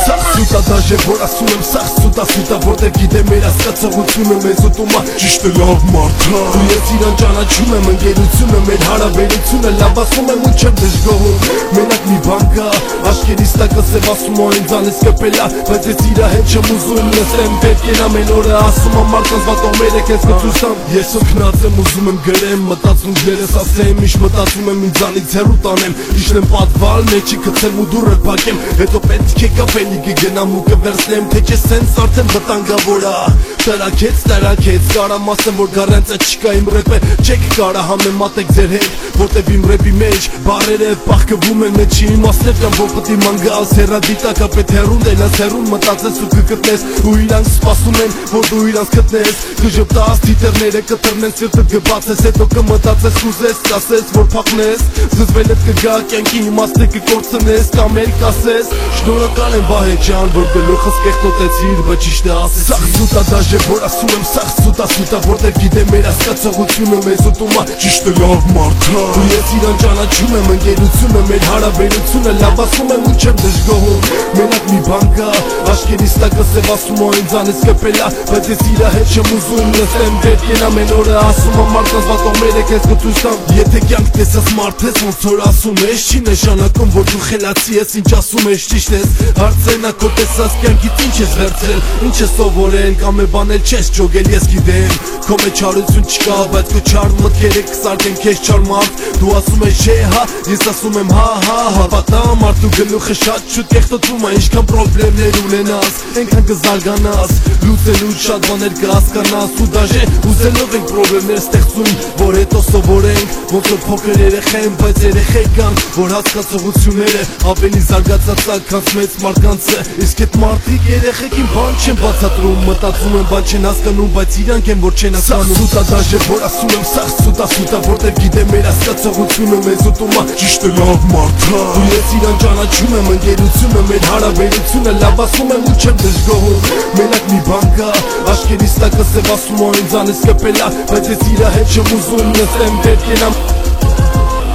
Սաղ սուտա դաժե, որ ասում եմ սաղ սուտա որտեղ գիտեմ մեր ասկացողությունը մեզ ուտում է ճիշտ է լավ մարդա ու ես իրան ճանաչում եմ ընկերությունը մեր հարաբերությունը լավ ասում եմ ու չեմ դժգոհում մենակ մի բան կա աշկերիս տակը սև ասում է ինձ անես կպելա բայց ես իրա հետ չեմ ուզում լսեմ պետք են ամեն օրը ասում եմ մարդկանց վատոմերը քեզ կծուսամ ես օգնած եմ ուզում եմ գրեմ մտածում գերես ասեմ իշ մտածում եմ ինձանից հեռու տանեմ իշնեմ պատվալ մեջի գցեմ ու դուրը փակեմ հետո պետք է կապելի կգնամ ու կվերցնեմ թե չէ սենց արդեն վտանգավոր է Տարակեց, կարամ ասեմ, որ գարենցը չկա իմ ռեպը Չեք կարա համեմատեք ձեր հետ, որտև իմ ռեպի մեջ Բարերը պախկվում են մեջի իմաստներ կամ որ պտի մանգաս Հերադիտակա պետ հերուն դենաս հերուն մտածես ու կգտնես Ու իրանք սպասում են, որ դու իրանք գտնես Կժպտաս թիտերները կտրնեն սիրտը կբացես Հետո կմտածես կուզես, կասես, որ փախնես Զզվել էդ կգա կյանքի իմաստը կկործնես Կամ էլ կասես, շնորհակալ եմ Վահե ջան, որ գլուխս կեղտոտեցիր, բայց ճիշտ է ասեցիր Որ ասում եմ սաղ սուտա որտեղ գիտեմ մեր ասկացողությունը մեզ ուտում է ճիշտ է լավ մարդա ու ես իրան ճանաչում եմ ընկերությունը մեր հարաբերությունը լավ ասում եմ ու չեմ դժգոհում մենակ մի բան կա աշկերիս տակը սև ասում է ինձ անես կպելա բայց ես իրա հետ չեմ ուզում լսեմ պետք են ամեն օրը ասում եմ մարդկանց վատոմերը քեզ կծուսամ եթե կյանք տեսած մարդ ես ոնց որ ասում ես չի նշանակում որ դու խելացի ես ինչ ասում ես ճիշտ ես հարցերն ակո տեսած կյանքից ինչ ես վերցրել ինչ ես սովորել կամ է բանել չես ճոգել ես գիտեմ Քո մեջ չարություն չկա, բայց քո չար մտքերը կսարքեն քեզ չար մարդ Դու ասում ես չէ հա, ես ասում եմ հա Պատամ մարդու գլուխը շատ շուտ կեղտոտվում է Ինչքան պրոբլեմներ ունենաս, ենքան կզարգանաս Լուծելու շատ բաներ կհասկանաս Ու դաժե ուզելով ենք պրոբլեմներ ստեղծում Որ հետո սովորենք, ոնց որ փոքր երեխեն Բայց երեխեք կան, որ հասկացողությունները Ավելի զարգացած քան մեծ մարդկանցը Իսկ այդ մարդիկ երեխեքին բան չեն բացատրում Մտածում են բան չեն հասկանում, բայց իրանք են որ չեն հասկանում Սուտա դաժե, որ ասում եմ սաղ սուտա որտեղ գիտեմ մեր ասկացողությունը մեզ ուտում է ճիշտ է լավ մարդա ու ես իրան ճանաչում եմ ընկերությունը մեր հարաբերությունը լավ ասում եմ ու չեմ դժգոհում մենակ մի բան կա աշկերիս տակը սև ասում է ինձ անես կպելա բայց ես իրա հետ չեմ ուզում լսեմ պետք են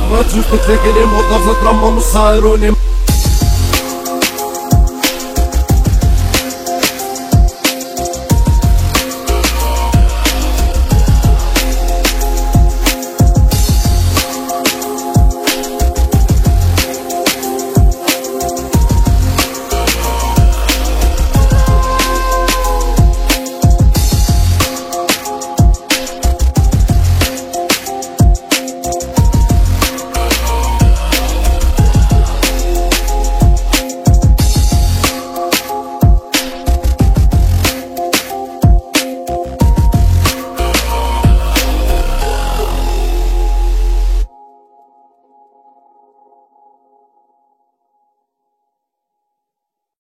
Բայց ուստեք եկել եմ ոտնավզատ ռամանու սայրոն եմ